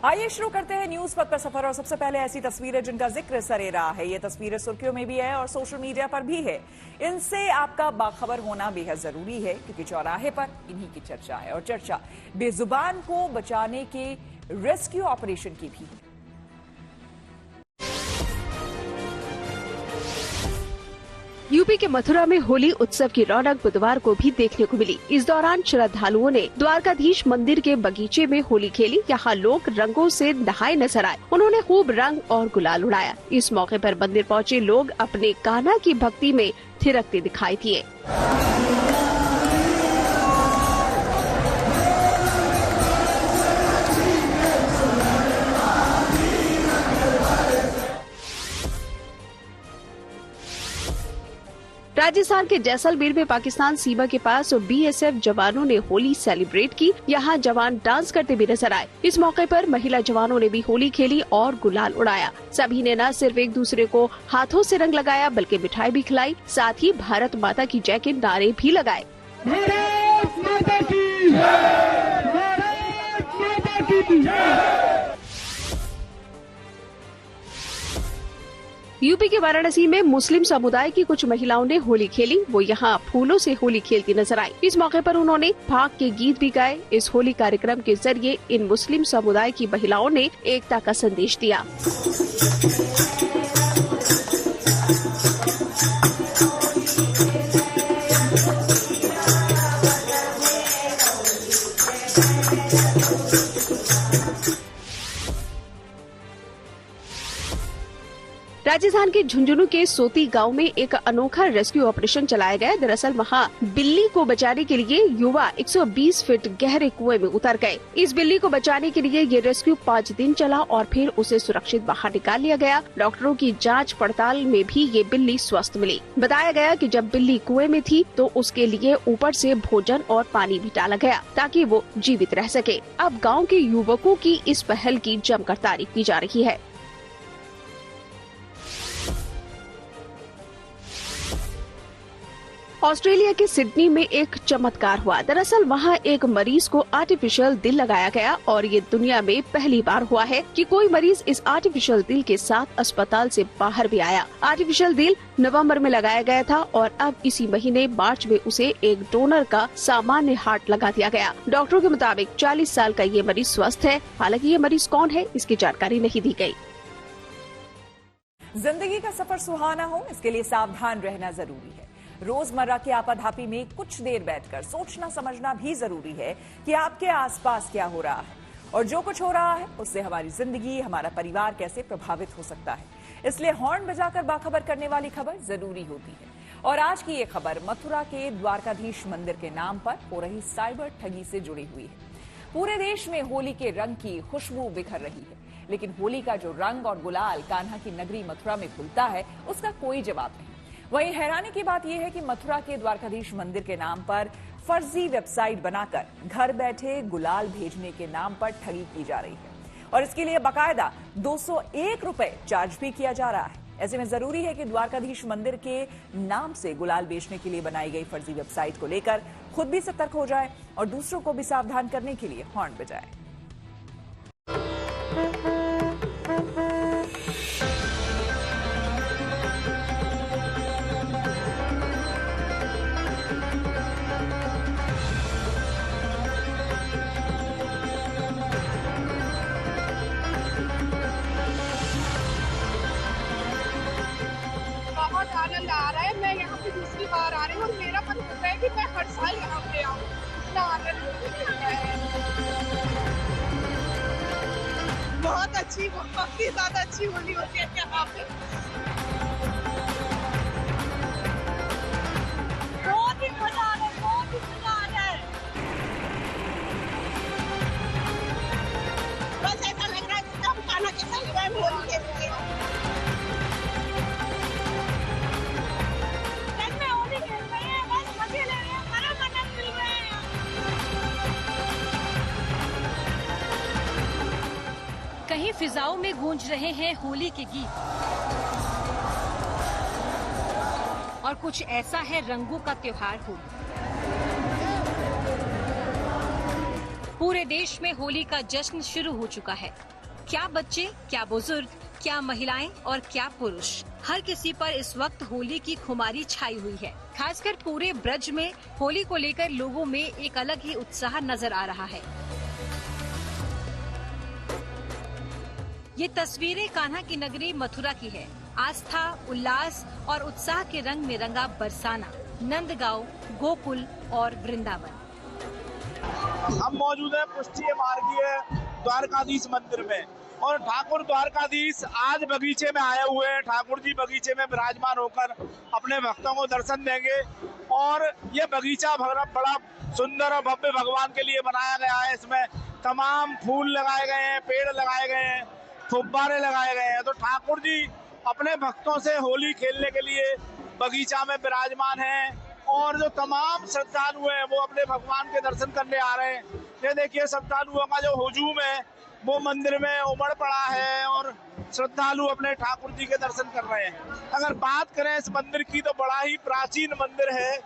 आइए शुरू करते हैं न्यूज पथ का सफर और सबसे पहले ऐसी तस्वीरें जिनका जिक्र सरे रहा है। ये तस्वीरें सुर्खियों में भी है और सोशल मीडिया पर भी है। इनसे आपका बाखबर होना बेहद जरूरी है क्योंकि चौराहे पर इन्हीं की चर्चा है और चर्चा बेजुबान को बचाने के रेस्क्यू ऑपरेशन की भी है। यूपी के मथुरा में होली उत्सव की रौनक बुधवार को भी देखने को मिली। इस दौरान श्रद्धालुओं ने द्वारकाधीश मंदिर के बगीचे में होली खेली। यहाँ लोग रंगों से नहाए नजर आए। उन्होंने खूब रंग और गुलाल उड़ाया। इस मौके पर मंदिर पहुँचे लोग अपने कान्हा की भक्ति में थिरकते दिखाई दिए। राजस्थान के जैसलमेर में पाकिस्तान सीमा के पास बीएसएफ जवानों ने होली सेलिब्रेट की। यहाँ जवान डांस करते भी नजर आए। इस मौके पर महिला जवानों ने भी होली खेली और गुलाल उड़ाया। सभी ने न सिर्फ एक दूसरे को हाथों से रंग लगाया बल्कि मिठाई भी खिलाई। साथ ही भारत माता की जय के नारे भी लगाए। भारत माता की जय! भारत माता की जय! यूपी के वाराणसी में मुस्लिम समुदाय की कुछ महिलाओं ने होली खेली। वो यहाँ फूलों से होली खेलती नजर आई। इस मौके पर उन्होंने फाग के गीत भी गाए। इस होली कार्यक्रम के जरिए इन मुस्लिम समुदाय की महिलाओं ने एकता का संदेश दिया। राजस्थान के झुंझुनू के सोती गांव में एक अनोखा रेस्क्यू ऑपरेशन चलाया गया। दरअसल वहां बिल्ली को बचाने के लिए युवा 120 फीट गहरे कुएं में उतर गए। इस बिल्ली को बचाने के लिए ये रेस्क्यू 5 दिन चला और फिर उसे सुरक्षित बाहर निकाल लिया गया। डॉक्टरों की जांच पड़ताल में भी ये बिल्ली स्वस्थ मिली। बताया गया कि जब बिल्ली कुएं में थी तो उसके लिए ऊपर से भोजन और पानी भी डाला गया ताकि वो जीवित रह सके। अब गाँव के युवकों की इस पहल की जमकर तारीफ की जा रही है। ऑस्ट्रेलिया के सिडनी में एक चमत्कार हुआ। दरअसल वहां एक मरीज को आर्टिफिशियल दिल लगाया गया और ये दुनिया में पहली बार हुआ है कि कोई मरीज इस आर्टिफिशियल दिल के साथ अस्पताल से बाहर भी आया। आर्टिफिशियल दिल नवंबर में लगाया गया था और अब इसी महीने मार्च में उसे एक डोनर का सामान्य हार्ट लगा दिया गया। डॉक्टरों के मुताबिक 40 साल का ये मरीज स्वस्थ है। हालांकि ये मरीज कौन है इसकी जानकारी नहीं दी गयी। जिंदगी का सफर सुहाना हो इसके लिए सावधान रहना जरूरी है। रोजमर्रा की आपाधापी में कुछ देर बैठकर सोचना समझना भी जरूरी है कि आपके आसपास क्या हो रहा है और जो कुछ हो रहा है उससे हमारी जिंदगी, हमारा परिवार कैसे प्रभावित हो सकता है। इसलिए हॉर्न बजाकर बाखबर करने वाली खबर जरूरी होती है। और आज की ये खबर मथुरा के द्वारकाधीश मंदिर के नाम पर हो रही साइबर ठगी से जुड़ी हुई है। पूरे देश में होली के रंग की खुशबू बिखर रही है, लेकिन होली का जो रंग और गुलाल कान्हा की नगरी मथुरा में घुलता है उसका कोई जवाब नहीं। वहीं हैरानी की बात यह है कि मथुरा के द्वारकाधीश मंदिर के नाम पर फर्जी वेबसाइट बनाकर घर बैठे गुलाल भेजने के नाम पर ठगी की जा रही है और इसके लिए बाकायदा 201 रुपए चार्ज भी किया जा रहा है। ऐसे में जरूरी है कि द्वारकाधीश मंदिर के नाम से गुलाल बेचने के लिए बनाई गई फर्जी वेबसाइट को लेकर खुद भी सतर्क हो जाए और दूसरों को भी सावधान करने के लिए हॉर्न बजाए। आनंद आ रहा है। मैं यहाँ पे दूसरी बार आ रही हूँ और मेरा मन कर रहा है कि मैं हर साल यहाँ पे आऊँ। इतना आनंद होता है। बहुत अच्छी, बहुत ही ज्यादा अच्छी होली होती है यहाँ पे। बहुत ही मजा आ रहा है, बहुत ही मजा आ रहा है। बस ऐसा लग रहा है कि हम खाना कैसा लग रहा है होली के लिए। कहीं फिजाओं में गूंज रहे हैं होली के गीत और कुछ ऐसा है रंगों का त्योहार होली। पूरे देश में होली का जश्न शुरू हो चुका है। क्या बच्चे, क्या बुजुर्ग, क्या महिलाएं और क्या पुरुष, हर किसी पर इस वक्त होली की खुमारी छाई हुई है। खासकर पूरे ब्रज में होली को लेकर लोगों में एक अलग ही उत्साह नजर आ रहा है। ये तस्वीरें कान्हा की नगरी मथुरा की है। आस्था, उल्लास और उत्साह के रंग में रंगा बरसाना, नंदगांव, गोकुल और वृंदावन। हम मौजूद है पुष्टि मार्गीय द्वारकाधीश मंदिर में और ठाकुर द्वारकाधीश आज बगीचे में आए हुए हैं। ठाकुर जी बगीचे में विराजमान होकर अपने भक्तों को दर्शन देंगे और ये बगीचा बड़ा सुंदर और भव्य भगवान के लिए बनाया गया है। इसमें तमाम फूल लगाए गए हैं, पेड़ लगाए गए हैं, फुब्बारे लगाए गए हैं। तो ठाकुर जी अपने भक्तों से होली खेलने के लिए बगीचा में विराजमान हैं और जो तमाम श्रद्धालु हैं वो अपने भगवान के दर्शन करने आ रहे हैं। ये देखिए श्रद्धालुओं का जो हुजूम है वो मंदिर में उमड़ पड़ा है और श्रद्धालु अपने ठाकुर जी के दर्शन कर रहे हैं। अगर बात करें इस मंदिर की तो बड़ा ही प्राचीन मंदिर है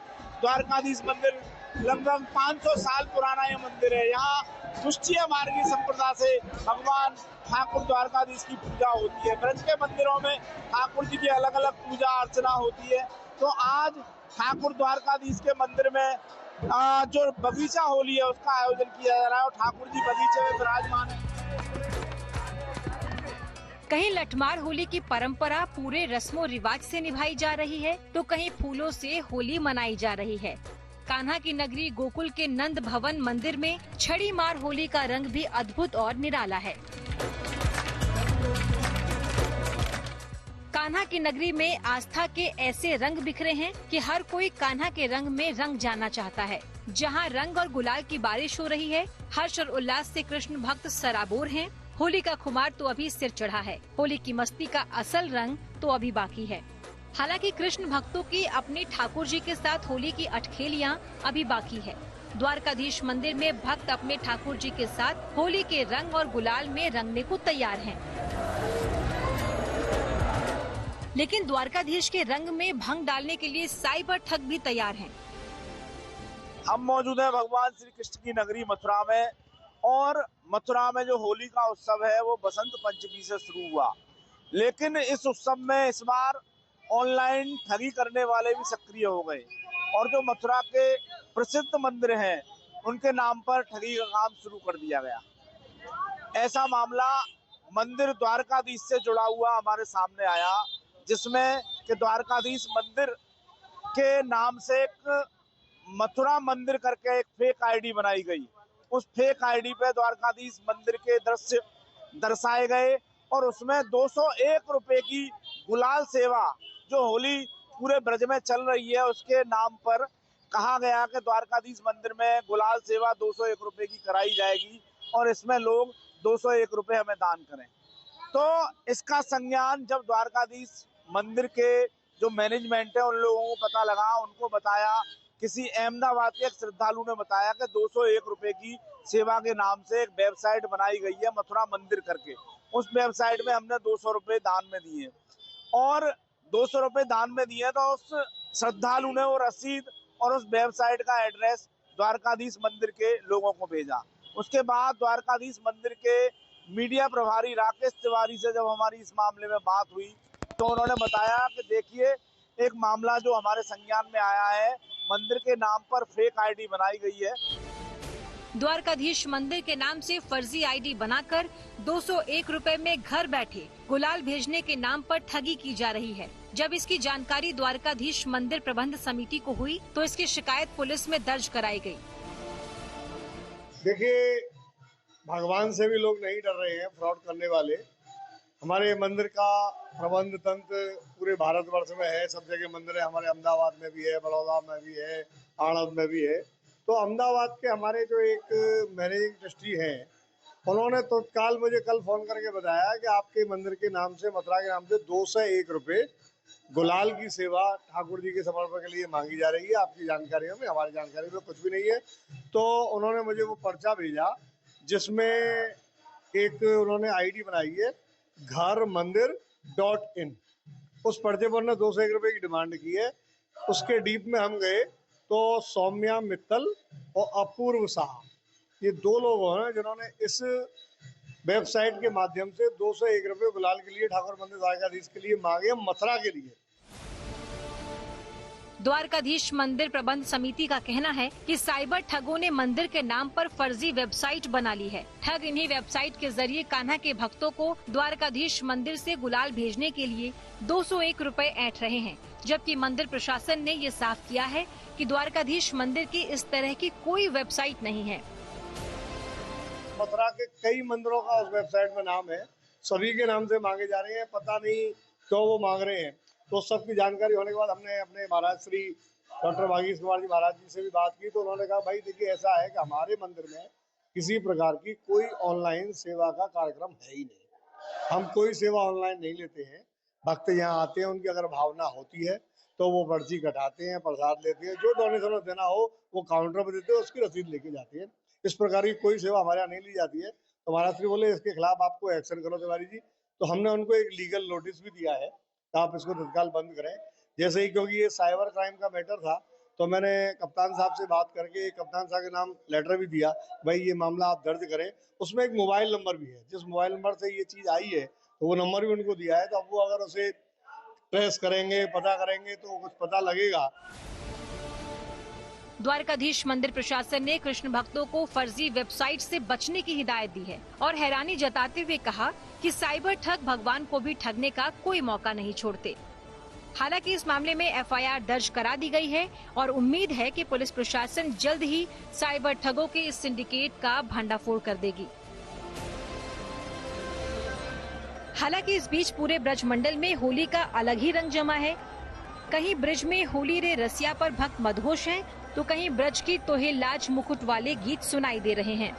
द्वारकाधीश मंदिर। लगभग 500 साल पुराना ये मंदिर है। यहाँ पुष्टिय मार्गी संप्रदाय से भगवान ठाकुर द्वारकाधीश की पूजा होती है। ब्रज के मंदिरों में ठाकुर जी की अलग अलग पूजा अर्चना होती है। तो आज ठाकुर द्वारकाधीश के मंदिर में जो बगीचा होली है उसका आयोजन किया जा रहा है और ठाकुर जी बगीचे में विराजमान है। कहीं लठमार होली की परंपरा पूरे रस्मों रिवाज से निभाई जा रही है तो कहीं फूलों से होली मनाई जा रही है। कान्हा की नगरी गोकुल के नंद भवन मंदिर में छड़ी मार होली का रंग भी अद्भुत और निराला है। कान्हा की नगरी में आस्था के ऐसे रंग बिखरे हैं कि हर कोई कान्हा के रंग में रंग जाना चाहता है। जहां रंग और गुलाल की बारिश हो रही है, हर्ष और उल्लास से कृष्ण भक्त सराबोर हैं। होली का खुमार तो अभी सिर चढ़ा है, होली की मस्ती का असल रंग तो अभी बाकी है। हालांकि कृष्ण भक्तों की अपने ठाकुर जी के साथ होली की अटखेलियां अभी बाकी है। द्वारकाधीश मंदिर में भक्त अपने ठाकुर जी के साथ होली के रंग और गुलाल में रंगने को तैयार हैं। लेकिन द्वारकाधीश के रंग में भंग डालने के लिए साइबर ठग भी तैयार हैं। हम मौजूद है भगवान श्री कृष्ण की नगरी मथुरा में और मथुरा में जो होली का उत्सव है वो बसंत पंचमी से शुरू हुआ। लेकिन इस उत्सव में इस बार ऑनलाइन ठगी करने वाले भी सक्रिय हो गए और जो मथुरा के प्रसिद्ध मंदिर हैं उनके नाम पर ठगी का काम शुरू कर दिया गया। ऐसा मामला मंदिर द्वारकाधीश से जुड़ा हुआ हमारे सामने आया, जिसमें कि द्वारकाधीश मंदिर के नाम से एक मथुरा मंदिर करके एक फेक आईडी बनाई गई। उस फेक आईडी पे द्वारकाधीश मंदिर के दृश्य दर्शाए गए और उसमें 201 रुपए की गुलाल सेवा जो होली पूरे ब्रज में चल रही है उसके नाम पर कहा गया कि द्वारकाधीश मंदिर में गुलाल सेवा 201 रुपए की कराई जाएगी और इसमें लोग 201 रुपए हमें दान करें। तो इसका संज्ञान जब द्वारकाधीश मंदिर के जो मैनेजमेंट है उन लोगों को पता लगा, उनको बताया, किसी अहमदाबाद के एक श्रद्धालु ने बताया कि 201 रुपए की सेवा के नाम से एक वेबसाइट बनाई गई है मथुरा मंदिर करके। उस वेबसाइट में हमने 200 रुपए दान में दिए और 200 रुपए दान में दिए तो उस श्रद्धालु ने वो रसीद और उस वेबसाइट का एड्रेस द्वारकाधीश मंदिर के लोगों को भेजा। उसके बाद द्वारकाधीश मंदिर के मीडिया प्रभारी राकेश तिवारी से जब हमारी इस मामले में बात हुई तो उन्होंने बताया कि देखिए एक मामला जो हमारे संज्ञान में आया है, मंदिर के नाम पर फेक आईडी बनाई गई है। द्वारकाधीश मंदिर के नाम से फर्जी आईडी बनाकर 201 रुपए में घर बैठे गुलाल भेजने के नाम पर ठगी की जा रही है। जब इसकी जानकारी द्वारकाधीश मंदिर प्रबंध समिति को हुई तो इसकी शिकायत पुलिस में दर्ज कराई गई। देखिए, भगवान से भी लोग नहीं डर रहे हैं फ्रॉड करने वाले। हमारे मंदिर का प्रबंध तंत्र पूरे भारतवर्ष में है, सब जगह मंदिर है। हमारे अहमदाबाद में भी है, बड़ौदा में भी है, आणंद में भी है। तो अहमदाबाद के हमारे जो एक मैनेजिंग ट्रस्टी हैं, उन्होंने तत्काल मुझे कल फोन करके बताया कि आपके मंदिर के नाम से, मथुरा के नाम से 201 रुपये गुलाल की सेवा ठाकुर जी के समर्पण के लिए मांगी जा रही है। आपकी जानकारियों में, हमारी जानकारी में कुछ भी नहीं है। तो उन्होंने मुझे वो पर्चा भेजा जिसमें एक उन्होंने आईडी बनाई है gharmandir.in। उस पर्चे पर ने 201 रुपये की डिमांड की है। उसके डीप में हम गए तो सौम्या मित्तल और अपूर्व शाह ये 2 लोग हैं जिन्होंने इस वेबसाइट के माध्यम से 201 रुपये गुलाल के लिए ठाकुर मंदिर द्वारकाधीश के लिए मांगे, मथुरा के लिए। द्वारकाधीश मंदिर प्रबंध समिति का कहना है कि साइबर ठगों ने मंदिर के नाम पर फर्जी वेबसाइट बना ली है। ठग इन्हीं वेबसाइट के जरिए कान्हा के भक्तों को द्वारकाधीश मंदिर से गुलाल भेजने के लिए 201 रुपए ऐंठ रहे हैं, जबकि मंदिर प्रशासन ने ये साफ किया है कि द्वारकाधीश मंदिर की इस तरह की कोई वेबसाइट नहीं है। मथुरा के कई मंदिरों का उस वेबसाइट में नाम है, सभी के नाम से मांगे जा रहे हैं, पता नहीं क्यों वो मांग रहे हैं। तो सबकी जानकारी होने के बाद हमने अपने महाराज श्री डॉक्टर भागीश कुमार जी महाराज जी से भी बात की, तो उन्होंने कहा भाई देखिए ऐसा है कि हमारे मंदिर में किसी प्रकार की कोई ऑनलाइन सेवा का कार्यक्रम है ही नहीं, हम कोई सेवा ऑनलाइन नहीं लेते हैं। भक्त यहाँ आते हैं, उनकी अगर भावना होती है तो वो पर्ची कटाते हैं, प्रसाद लेते हैं, जो डोनेशन देना हो वो काउंटर पर देते हैं, उसकी रसीद लेके जाते हैं। इस प्रकार की कोई सेवा हमारे यहाँ नहीं ली जाती है। तो महाराज श्री बोले इसके खिलाफ आपको एक्शन करो तिवारी जी। तो हमने उनको एक लीगल नोटिस भी दिया है, आप इसको तत्काल बंद करें। जैसे ही, क्योंकि ये साइबर क्राइम का मैटर था, तो मैंने कप्तान साहब से बात करके कप्तान साहब के नाम लेटर भी दिया, भाई ये मामला आप दर्ज करें। उसमें एक मोबाइल नंबर भी है, जिस मोबाइल नंबर से ये चीज आई है तो वो नंबर भी उनको दिया है। तो अब वो अगर उसे ट्रेस करेंगे, पता करेंगे तो कुछ पता लगेगा। द्वारकाधीश मंदिर प्रशासन ने कृष्ण भक्तों को फर्जी वेबसाइट से बचने की हिदायत दी है और हैरानी जताते हुए कहा कि साइबर ठग भगवान को भी ठगने का कोई मौका नहीं छोड़ते। हालांकि इस मामले में एफआईआर दर्ज करा दी गई है और उम्मीद है कि पुलिस प्रशासन जल्द ही साइबर ठगों के इस सिंडिकेट का भंडाफोड़ कर देगी। हालांकि इस बीच पूरे ब्रज मंडल में होली का अलग ही रंग जमा है। कहीं ब्रज में होली रे रसिया पर भक्त मदहोश हैं, तो कहीं ब्रज की तोहे लाज मुकुट वाले गीत सुनाई दे रहे हैं।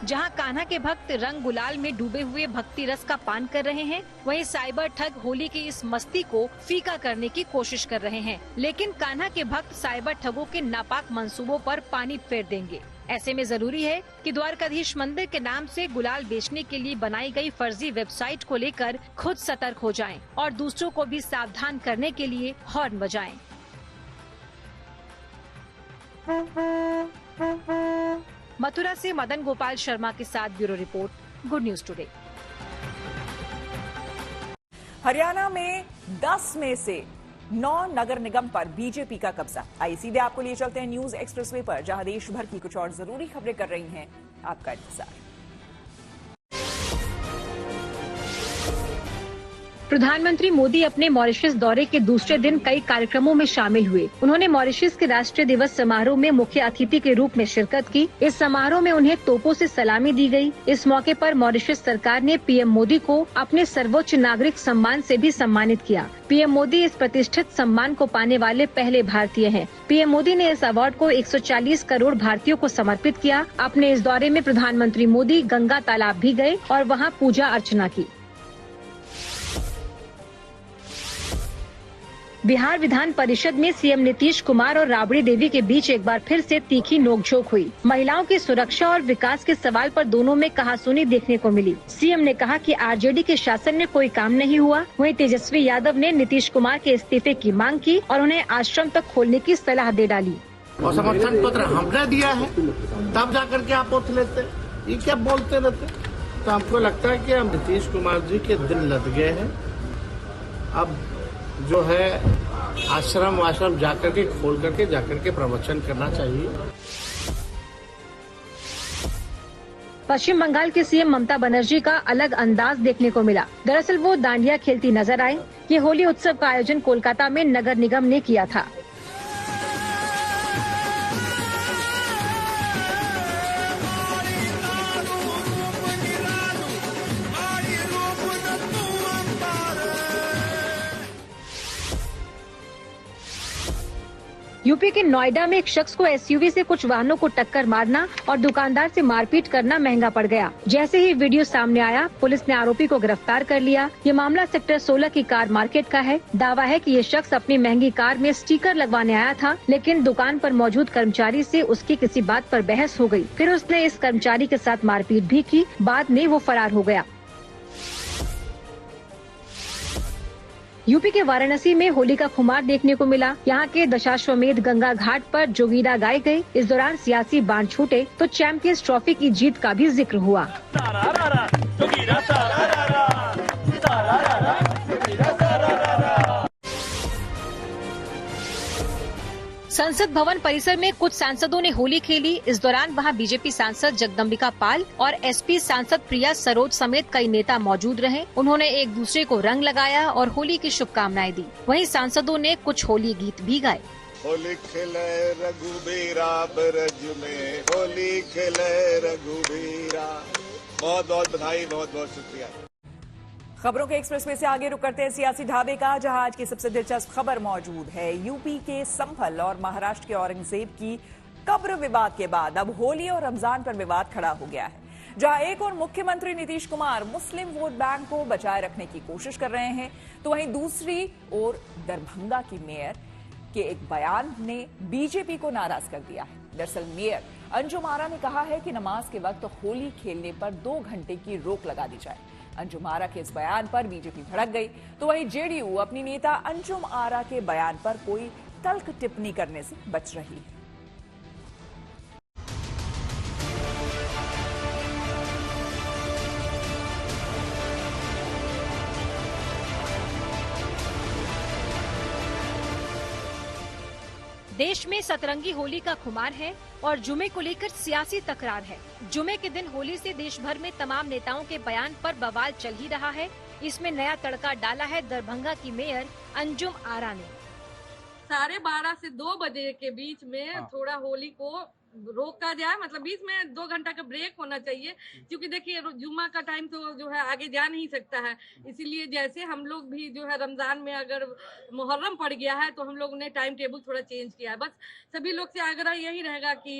जहां कान्हा के भक्त रंग गुलाल में डूबे हुए भक्ति रस का पान कर रहे हैं, वहीं साइबर ठग होली की इस मस्ती को फीका करने की कोशिश कर रहे हैं। लेकिन कान्हा के भक्त साइबर ठगों के नापाक मंसूबों पर पानी फेर देंगे। ऐसे में जरूरी है कि द्वारकाधीश मंदिर के नाम से गुलाल बेचने के लिए बनाई गई फर्जी वेबसाइट को लेकर खुद सतर्क हो जाएं और दूसरों को भी सावधान करने के लिए हॉर्न बजाएं। मथुरा से मदन गोपाल शर्मा के साथ bureau report, good news today. Haryana में 10 में से 9 नगर निगम पर बीजेपी का कब्जा। आइए सीधे आपको लिए चलते हैं न्यूज एक्सप्रेसवे पर, जहां देश भर की कुछ और जरूरी खबरें कर रही हैं आपका इंतजार। प्रधानमंत्री मोदी अपने मॉरिशस दौरे के दूसरे दिन कई कार्यक्रमों में शामिल हुए। उन्होंने मॉरिशस के राष्ट्रीय दिवस समारोह में मुख्य अतिथि के रूप में शिरकत की। इस समारोह में उन्हें तोपों से सलामी दी गई। इस मौके पर मॉरिशस सरकार ने पीएम मोदी को अपने सर्वोच्च नागरिक सम्मान से भी सम्मानित किया। पीएम मोदी इस प्रतिष्ठित सम्मान को पाने वाले पहले भारतीय हैं। पीएम मोदी ने इस अवार्ड को 140 करोड़ भारतीयों को समर्पित किया। अपने इस दौरे में प्रधानमंत्री मोदी गंगा तालाब भी गए और वहाँ पूजा अर्चना की। बिहार विधान परिषद में सीएम नीतीश कुमार और राबड़ी देवी के बीच एक बार फिर से तीखी नोकझोंक हुई। महिलाओं की सुरक्षा और विकास के सवाल पर दोनों में कहासुनी देखने को मिली। सीएम ने कहा कि आरजेडी के शासन में कोई काम नहीं हुआ। वहीं तेजस्वी यादव ने नीतीश कुमार के इस्तीफे की मांग की और उन्हें आश्रम तक खोलने की सलाह दे डाली। और समर्थन पत्र हमने दिया है, तब जाकर के आप उठ लेते, ये क्या बोलते रहते। तो हमको लगता है कि हम नीतीश कुमार जी के दिल लद गए हैं। अब जो है आश्रम जाकर के खोल करके जाकर के प्रवचन करना चाहिए। पश्चिम बंगाल के सीएम ममता बनर्जी का अलग अंदाज देखने को मिला। दरअसल वो डांडिया खेलती नजर आई। ये होली उत्सव का आयोजन कोलकाता में नगर निगम ने किया था। यूपी के नोएडा में एक शख्स को एसयूवी से कुछ वाहनों को टक्कर मारना और दुकानदार से मारपीट करना महंगा पड़ गया। जैसे ही वीडियो सामने आया, पुलिस ने आरोपी को गिरफ्तार कर लिया। ये मामला सेक्टर 16 की कार मार्केट का है। दावा है कि ये शख्स अपनी महंगी कार में स्टिकर लगवाने आया था, लेकिन दुकान पर मौजूद कर्मचारी से उसकी किसी बात पर बहस हो गई। फिर उसने इस कर्मचारी के साथ मारपीट भी की। बाद में वो फरार हो गया। यूपी के वाराणसी में होली का खुमार देखने को मिला। यहाँ के दशाश्वमेध गंगा घाट पर जोगीरा गाए गए। इस दौरान सियासी बाण छूटे तो चैंपियंस ट्रॉफी की जीत का भी जिक्र हुआ। संसद भवन परिसर में कुछ सांसदों ने होली खेली। इस दौरान वहां बीजेपी सांसद जगदम्बिका पाल और एसपी सांसद प्रिया सरोज समेत कई नेता मौजूद रहे। उन्होंने एक दूसरे को रंग लगाया और होली की शुभकामनाएं दी। वहीं सांसदों ने कुछ होली गीत भी गाए। होली खेले रघुबीरा ब्रज में, होली खेले रघुबीरा। बहुत बहुत बधाई, बहुत बहुत शुक्रिया। खबरों के एक्सप्रेस में से आगे रुक करते हैं सियासी ढाबे का, जहां आज की सबसे दिलचस्प खबर मौजूद है। यूपी के संभल और महाराष्ट्र के औरंगजेब की कब्र विवाद के बाद अब होली और रमजान पर विवाद खड़ा हो गया है। जहां एक और मुख्यमंत्री नीतीश कुमार मुस्लिम वोट बैंक को बचाए रखने की कोशिश कर रहे हैं, तो वहीं दूसरी ओर दरभंगा की मेयर के एक बयान ने बीजेपी को नाराज कर दिया है। दरअसल मेयर अंजुम आरा ने कहा है कि नमाज के वक्त होली खेलने पर 2 घंटे की रोक लगा दी जाए। अंजुम आरा के इस बयान पर बीजेपी भड़क गई, तो वहीं जेडीयू अपनी नेता अंजुम आरा के बयान पर कोई तल्ख टिप्पणी करने से बच रही है। देश में सतरंगी होली का खुमार है और जुमे को लेकर सियासी तकरार है। जुमे के दिन होली से देश भर में तमाम नेताओं के बयान पर बवाल चल ही रहा है। इसमें नया तड़का डाला है दरभंगा की मेयर अंजुम आरा ने। 12:30 से 2 बजे के बीच में थोड़ा होली को रोका जाए, मतलब बीच में 2 घंटा का ब्रेक होना चाहिए, क्योंकि देखिए जुम्मा का टाइम तो जो है आगे जा नहीं सकता है। इसीलिए जैसे हम लोग भी जो है रमजान में अगर मुहर्रम पड़ गया है तो हम लोग ने टाइम टेबल थोड़ा चेंज किया है। बस सभी लोग से आग्रह यही रहेगा कि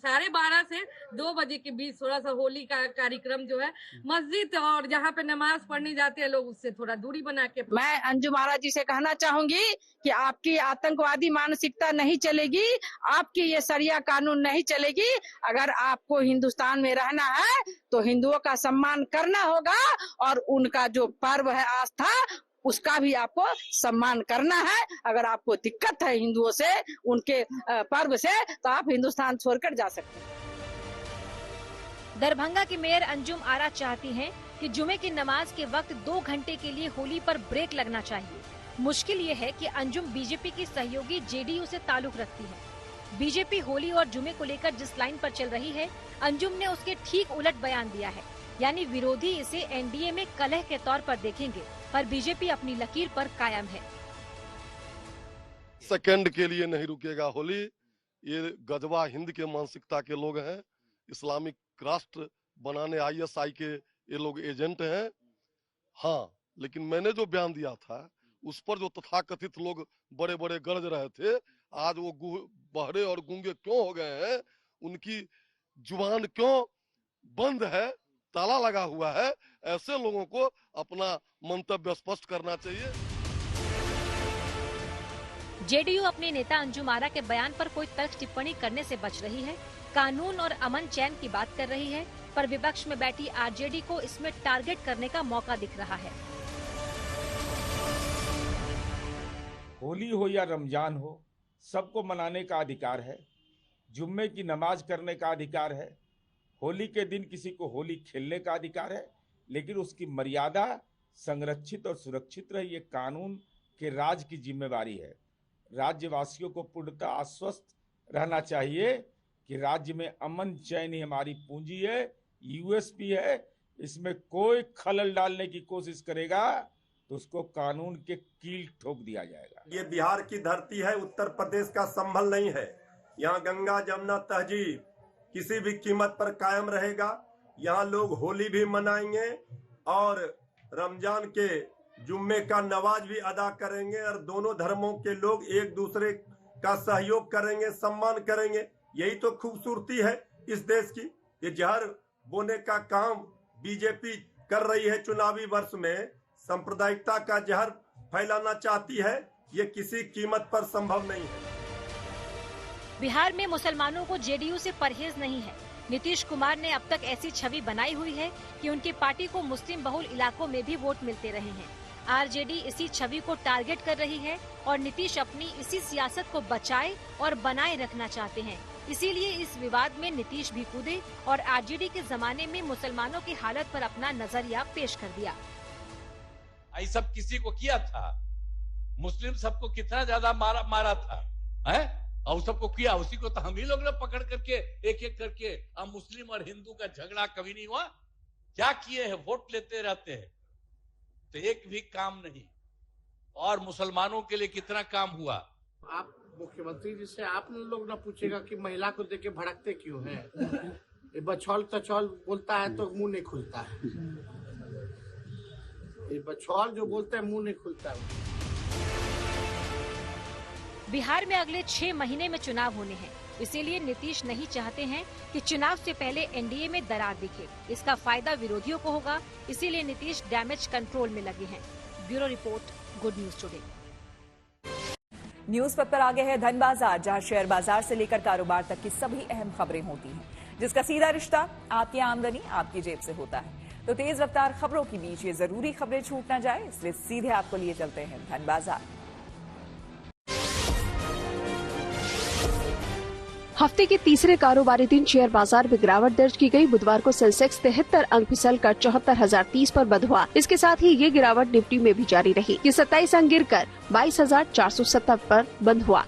12:30 से 2 बजे के बीच थोड़ा सा होली का कार्यक्रम जो है मस्जिद और जहाँ पे नमाज पढ़ने जाते हैं लोग उससे थोड़ा दूरी बना के। मैं अंजुम आरा जी से कहना चाहूंगी कि आपकी आतंकवादी मानसिकता नहीं चलेगी, आपकी ये शरिया कानून नहीं चलेगी। अगर आपको हिंदुस्तान में रहना है तो हिंदुओं का सम्मान करना होगा और उनका जो पर्व है आस्था उसका भी आपको सम्मान करना है। अगर आपको दिक्कत है हिंदुओं से, उनके पर्व से, तो आप हिंदुस्तान छोड़कर जा सकते हैं। दरभंगा की मेयर अंजुम आरा चाहती हैं कि जुमे की नमाज के वक्त 2 घंटे के लिए होली पर ब्रेक लगना चाहिए। मुश्किल ये है कि अंजुम बीजेपी की सहयोगी जेडीयू से ताल्लुक रखती है। बीजेपी होली और जुमे को लेकर जिस लाइन पर चल रही है, अंजुम ने उसके ठीक उलट बयान दिया है। यानी विरोधी इसे एनडीए में कलह के तौर पर देखेंगे, पर बीजेपी अपनी लकीर पर कायम है। सेकंड के लिए नहीं रुकेगा होली। ये गजवा हिंद के मानसिकता के लोग हैं, इस्लामिक राष्ट्र बनाने ISI के ये लोग एजेंट हैं। हाँ, लेकिन मैंने जो बयान दिया था उस पर जो तथाकथित लोग बड़े बड़े गरज रहे थे, आज वो बहरे और गूंगे क्यों हो गए हैं? उनकी जुबान क्यों बंद है, ताला लगा हुआ है? ऐसे लोगों को अपना मंतव्य स्पष्ट करना चाहिए। जेडीयू अपने नेता अंजुम आरा के बयान पर कोई तल्ख टिप्पणी करने से बच रही है। कानून और अमन चैन की बात कर रही है, पर विपक्ष में बैठी आरजेडी को इसमें टारगेट करने का मौका दिख रहा है। होली हो या रमजान हो, सबको मनाने का अधिकार है। जुम्मे की नमाज करने का अधिकार है। होली के दिन किसी को होली खेलने का अधिकार है, लेकिन उसकी मर्यादा संरक्षित और सुरक्षित रहे, ये कानून के राज की जिम्मेवारी है। राज्यवासियों को पूर्णतः आश्वस्त रहना चाहिए कि राज्य में अमन चैन ही हमारी पूंजी है, यूएसपी है। इसमें कोई खलल डालने की कोशिश करेगा तो उसको कानून के कील ठोक दिया जाएगा। ये बिहार की धरती है, उत्तर प्रदेश का संभल नहीं है। यहाँ गंगा जमुना तहजीब किसी भी कीमत पर कायम रहेगा। यहाँ लोग होली भी मनाएंगे और रमजान के जुम्मे का नमाज भी अदा करेंगे और दोनों धर्मों के लोग एक दूसरे का सहयोग करेंगे, सम्मान करेंगे। यही तो खूबसूरती है इस देश की। ये जहर बोने का काम बीजेपी कर रही है चुनावी वर्ष में, सांप्रदायिकता का जहर फैलाना चाहती है। ये किसी कीमत पर संभव नहीं है। बिहार में मुसलमानों को जेडीयू से परहेज नहीं है। नीतीश कुमार ने अब तक ऐसी छवि बनाई हुई है कि उनकी पार्टी को मुस्लिम बहुल इलाकों में भी वोट मिलते रहे हैं। आरजेडी इसी छवि को टारगेट कर रही है और नीतीश अपनी इसी सियासत को बचाए और बनाए रखना चाहते हैं। इसीलिए इस विवाद में नीतीश भी कूदे और आरजेडी के जमाने में मुसलमानों की हालत पर अपना नजरिया पेश कर दिया। ये सब किसी को किया था? मुस्लिम सबको कितना ज्यादा मारा था, है? और सबको किया, उसी को तो हम ही लोग ने पकड़ करके एक एक करके। अब मुस्लिम और हिंदू का झगड़ा कभी नहीं हुआ। क्या किए हैं? वोट लेते रहते हैं, तो एक भी काम नहीं। और मुसलमानों के लिए कितना काम हुआ? आप मुख्यमंत्री जी से आप लोग ना पूछेगा कि महिला को देख के भड़कते क्यों हैं? ये बछौल तछौल बोलता है तो मुंह नहीं खुलता है। ये बछौल जो बोलते हैं मुंह नहीं खुलता है। बिहार में अगले 6 महीने में चुनाव होने हैं, इसीलिए नीतीश नहीं चाहते हैं कि चुनाव से पहले एनडीए में दरार दिखे। इसका फायदा विरोधियों को होगा, इसीलिए नीतीश डैमेज कंट्रोल में लगे हैं। Bureau report, good news today. News paper आगे है धन बाजार, जहां शेयर बाजार से लेकर कारोबार तक की सभी अहम खबरें होती हैं, जिसका सीधा रिश्ता आपकी आमदनी आपकी जेब से होता है। तो तेज रफ्तार खबरों के बीच ये जरूरी खबरें छूट न जाए, इसलिए सीधे आपको लिए चलते हैं धन बाजार। हफ्ते के तीसरे कारोबारी दिन शेयर बाजार में गिरावट दर्ज की गई। बुधवार को सेंसेक्स 73 अंक फिसलकर 74,030 पर बंद हुआ। इसके साथ ही ये गिरावट निफ्टी में भी जारी रही। ये 27 अंक गिरकर 22,470 पर बंद हुआ।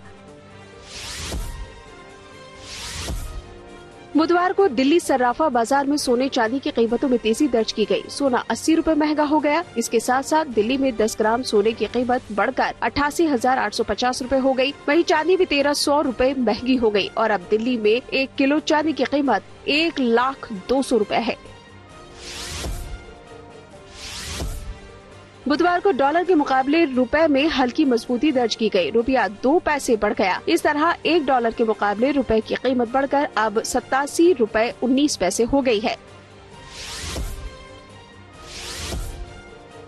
बुधवार को दिल्ली सर्राफा बाजार में सोने चांदी की कीमतों में तेजी दर्ज की गई। सोना 80 रुपए महंगा हो गया। इसके साथ साथ दिल्ली में 10 ग्राम सोने की कीमत बढ़कर 88,850 रुपए हो गई। वहीं चांदी भी 1,300 रुपए महंगी हो गई और अब दिल्ली में 1 किलो चांदी की कीमत 1,02,000 रुपए है। बुधवार को डॉलर के मुकाबले रुपए में हल्की मजबूती दर्ज की गई। रुपया 2 पैसे बढ़ गया। इस तरह $1 के मुकाबले रुपए की कीमत बढ़कर अब 87 रुपए 19 पैसे हो गई है।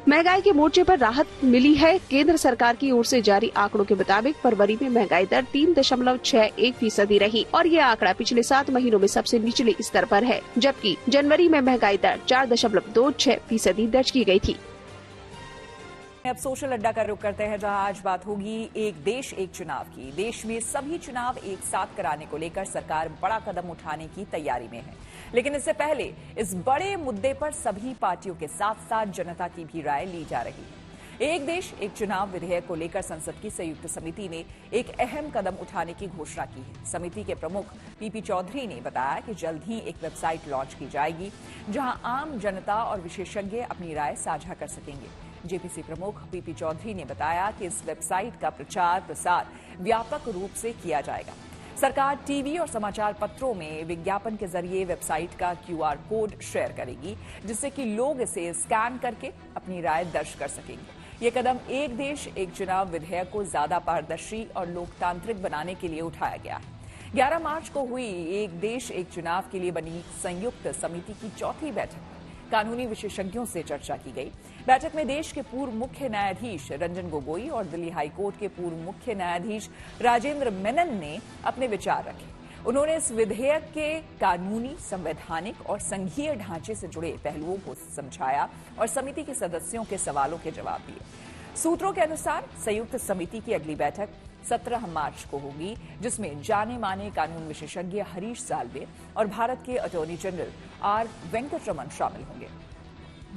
महंगाई के मोर्चे पर राहत मिली है। केंद्र सरकार की ओर से जारी आंकड़ों के मुताबिक फरवरी में महंगाई दर 3.61% रही और ये आंकड़ा पिछले 7 महीनों में सबसे निचले स्तर पर है, जबकि जनवरी में महंगाई दर 4.26% दर्ज की गई थी। अब सोशल अड्डा का रुख करते हैं, जहां आज बात होगी एक देश एक चुनाव की। देश में सभी चुनाव एक साथ कराने को लेकर सरकार बड़ा कदम उठाने की तैयारी में है, लेकिन इससे पहले इस बड़े मुद्दे पर सभी पार्टियों के साथ साथ जनता की भी राय ली जा रही है। एक देश एक चुनाव विधेयक को लेकर संसद की संयुक्त समिति ने एक अहम कदम उठाने की घोषणा की है। समिति के प्रमुख पीपी चौधरी ने बताया कि जल्द ही एक वेबसाइट लॉन्च की जाएगी, जहां आम जनता और विशेषज्ञ अपनी राय साझा कर सकेंगे। जेपीसी प्रमुख पीपी चौधरी ने बताया कि इस वेबसाइट का प्रचार प्रसार व्यापक रूप से किया जाएगा। सरकार टीवी और समाचार पत्रों में विज्ञापन के जरिए वेबसाइट का QR कोड शेयर करेगी, जिससे कि लोग इसे स्कैन करके अपनी राय दर्ज कर सकेंगे। ये कदम एक देश एक चुनाव विधेयक को ज्यादा पारदर्शी और लोकतांत्रिक बनाने के लिए उठाया गया है। 11 मार्च को हुई एक देश एक चुनाव के लिए बनी संयुक्त समिति की चौथी बैठक में कानूनी विशेषज्ञों से चर्चा की गई। बैठक में देश के पूर्व मुख्य न्यायाधीश रंजन गोगोई और दिल्ली हाईकोर्ट के पूर्व मुख्य न्यायाधीश राजेंद्र मेनन ने अपने विचार रखे। उन्होंने इस विधेयक के कानूनी, संवैधानिक और संघीय ढांचे से जुड़े पहलुओं को समझाया और समिति के सदस्यों के सवालों के जवाब दिए। सूत्रों के अनुसार संयुक्त समिति की अगली बैठक 17 मार्च को होगी, जिसमें जाने माने कानून विशेषज्ञ हरीश साल्वे और भारत के अटॉर्नी जनरल आर वेंकटरमन शामिल होंगे।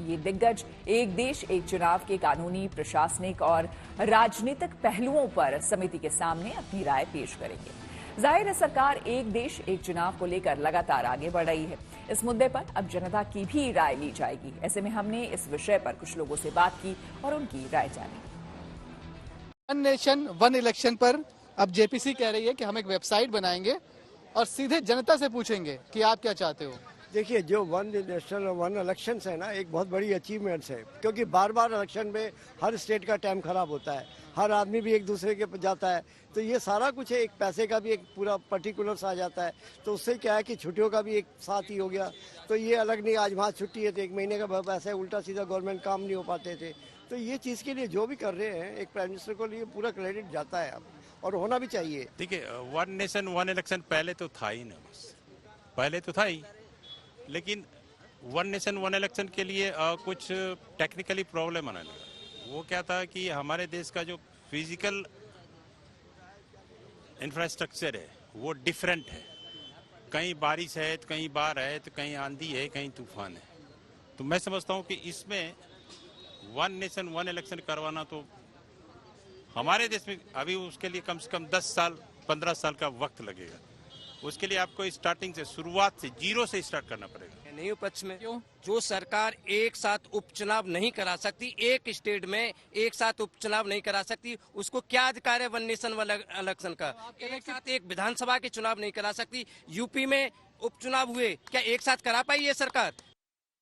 ये दिग्गज एक देश एक चुनाव के कानूनी, प्रशासनिक और राजनीतिक पहलुओं पर समिति के सामने अपनी राय पेश करेंगे। जाहिर है सरकार एक देश एक चुनाव को लेकर लगातार आगे बढ़ रही है। इस मुद्दे पर अब जनता की भी राय ली जाएगी। ऐसे में हमने इस विषय पर कुछ लोगों से बात की और उनकी राय जानी। वन नेशन वन इलेक्शन पर अब जेपीसी कह रही है कि हम एक वेबसाइट बनाएंगे और सीधे जनता से पूछेंगे कि आप क्या चाहते हो। देखिए, जो वन नेशन और वन इलेक्शन है ना, एक बहुत बड़ी अचीवमेंट्स है, क्योंकि बार बार इलेक्शन में हर स्टेट का टाइम खराब होता है, हर आदमी भी एक दूसरे के जाता है, तो ये सारा कुछ है। एक पैसे का भी एक पूरा पर्टिकुलर्स आ जाता है, तो उससे क्या है कि छुट्टियों का भी एक साथ ही हो गया। तो ये अलग नहीं, आज वहाँ छुट्टी है तो 1 महीने का पैसा है, उल्टा सीधा गवर्नमेंट काम नहीं हो पाते थे। तो ये चीज़ के लिए जो भी कर रहे हैं, एक प्राइम मिनिस्टर को लिए पूरा क्रेडिट जाता है अब, और होना भी चाहिए। देखिए, वन नेशन वन इलेक्शन पहले तो था ही ना, बस पहले तो था ही, लेकिन वन नेशन वन इलेक्शन के लिए कुछ टेक्निकली प्रॉब्लम आने लगा। वो क्या था कि हमारे देश का जो फिजिकल इंफ्रास्ट्रक्चर है वो डिफरेंट है। कहीं बारिश है तो कहीं बाढ़ है तो कहीं आंधी है कहीं तूफान है। तो मैं समझता हूँ कि इसमें वन नेशन वन इलेक्शन करवाना तो हमारे देश में अभी उसके लिए कम से कम 10 साल 15 साल का वक्त लगेगा। उसके लिए आपको स्टार्टिंग से शुरुआत से जीरो से स्टार्ट करना पड़ेगा। नहीं पक्ष में जो सरकार एक साथ उपचुनाव नहीं करा सकती, एक स्टेट में एक साथ उपचुनाव नहीं करा सकती, उसको क्या अधिकार है वन नेशन वन इलेक्शन का? एक साथ एक विधानसभा के चुनाव नहीं करा सकती। यूपी में उपचुनाव हुए, क्या एक साथ करा पाई ये सरकार?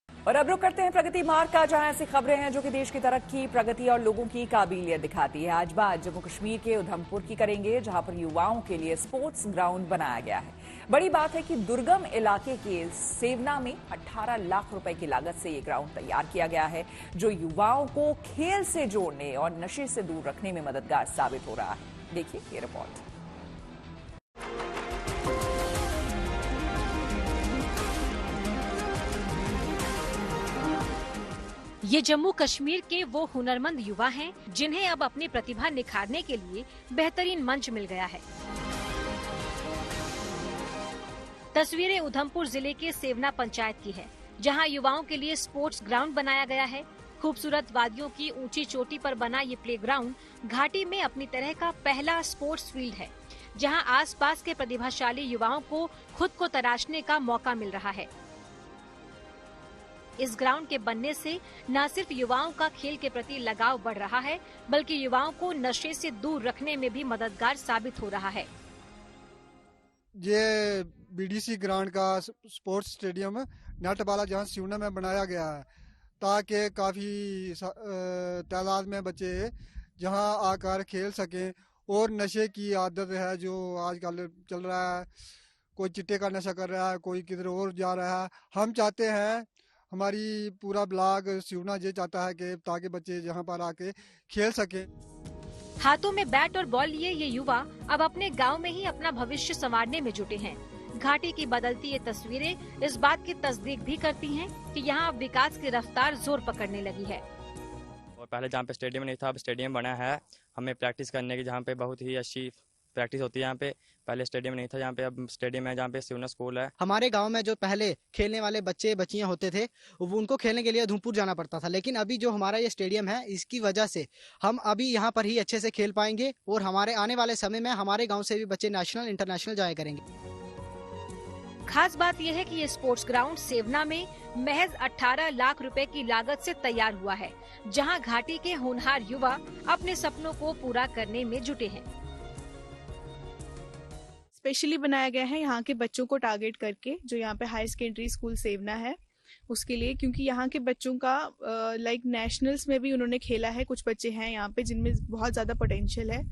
और अब रुक करते हैं प्रगति मार्ग का, जहां ऐसी खबरें हैं जो कि देश की तरक्की, प्रगति और लोगों की काबिलियत दिखाती है। आज बात जम्मू कश्मीर के उधमपुर की करेंगे, जहां पर युवाओं के लिए स्पोर्ट्स ग्राउंड बनाया गया है। बड़ी बात है कि दुर्गम इलाके के सेवना में 18 लाख रुपए की लागत से ये ग्राउंड तैयार किया गया है, जो युवाओं को खेल से जोड़ने और नशे से दूर रखने में मददगार साबित हो रहा है। देखिए ये रिपोर्ट। ये जम्मू कश्मीर के वो हुनरमंद युवा हैं जिन्हें अब अपनी प्रतिभा निखारने के लिए बेहतरीन मंच मिल गया है। तस्वीरें उधमपुर जिले के सेवना पंचायत की है, जहां युवाओं के लिए स्पोर्ट्स ग्राउंड बनाया गया है। खूबसूरत वादियों की ऊंची चोटी पर बना ये प्लेग्राउंड घाटी में अपनी तरह का पहला स्पोर्ट्स फील्ड है, जहां आसपास के प्रतिभाशाली युवाओं को खुद को तराशने का मौका मिल रहा है। इस ग्राउंड के बनने से न सिर्फ युवाओं का खेल के प्रति लगाव बढ़ रहा है, बल्कि युवाओं को नशे से दूर रखने में भी मददगार साबित हो रहा है। ये बीडीसी ग्राउंड का स्पोर्ट्स स्टेडियम नटबाला जहां सिवना में बनाया गया है, ताकि काफ़ी तादाद में बच्चे जहां आकर खेल सकें। और नशे की आदत है जो आजकल चल रहा है, कोई चिट्टे का नशा कर रहा है, कोई किधर और जा रहा है। हम चाहते हैं, हमारी पूरा ब्लॉक सिवना ये चाहता है कि ताकि बच्चे यहाँ पर आके खेल सके। हाथों में बैट और बॉल लिए ये युवा अब अपने गांव में ही अपना भविष्य संवारने में जुटे हैं। घाटी की बदलती ये तस्वीरें इस बात की तस्दीक भी करती हैं कि यहाँ अब विकास की रफ्तार जोर पकड़ने लगी है। और पहले जहाँ पे स्टेडियम नहीं था, अब स्टेडियम बना है हमें प्रैक्टिस करने की, जहाँ पे बहुत ही अच्छी प्रैक्टिस होती है। यहाँ पे पहले स्टेडियम नहीं था, जहाँ पे अब स्टेडियम है, जहाँ पे सिवना स्कूल है। हमारे गांव में जो पहले खेलने वाले बच्चे बच्चियां होते थे, वो उनको खेलने के लिए उधमपुर जाना पड़ता था, लेकिन अभी जो हमारा ये स्टेडियम है, इसकी वजह से हम अभी यहाँ पर ही अच्छे से खेल पाएंगे और हमारे आने वाले समय में हमारे गाँव से भी बच्चे नेशनल इंटरनेशनल जाया करेंगे। खास बात यह है कि ये स्पोर्ट्स ग्राउंड सेवना में महज 18 लाख रुपए की लागत से तैयार हुआ है, जहां घाटी के होनहार युवा अपने सपनों को पूरा करने में जुटे हैं। स्पेशली बनाया गया है यहाँ के बच्चों को टारगेट करके, जो यहाँ पे हाई सेकेंडरी स्कूल सेवना है उसके लिए, क्योंकि यहाँ के बच्चों का लाइक नेशनल्स में भी उन्होंने खेला है। कुछ बच्चे हैं यहाँ पे जिनमें बहुत ज़्यादा पोटेंशियल है,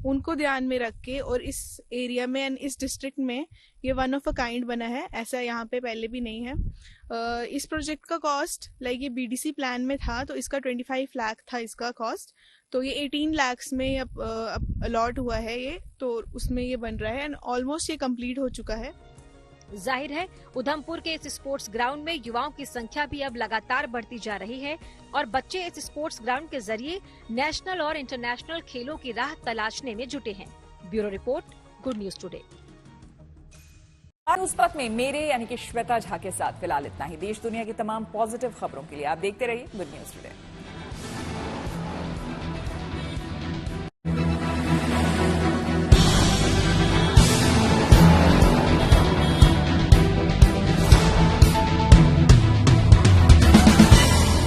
उनको ध्यान में रख के और इस एरिया में एंड इस डिस्ट्रिक्ट में ये वन ऑफ अ काइंड बना है, ऐसा यहाँ पे पहले भी नहीं है। इस प्रोजेक्ट का कॉस्ट लाइक ये बीडीसी प्लान में था, तो इसका 25 लाख था इसका कॉस्ट, तो ये 18 लाख में अब अलॉट हुआ है ये, तो उसमें ये बन रहा है एंड ऑलमोस्ट ये कंप्लीट हो चुका है। जाहिर है उधमपुर के इस स्पोर्ट्स ग्राउंड में युवाओं की संख्या भी अब लगातार बढ़ती जा रही है और बच्चे इस स्पोर्ट्स ग्राउंड के जरिए नेशनल और इंटरनेशनल खेलों की राह तलाशने में जुटे हैं। Bureau report, good news today. और उस वक्त में मेरे यानी कि श्वेता झा के साथ फिलहाल इतना ही। देश दुनिया की तमाम पॉजिटिव खबरों के लिए आप देखते रहिए गुड न्यूज टुडे।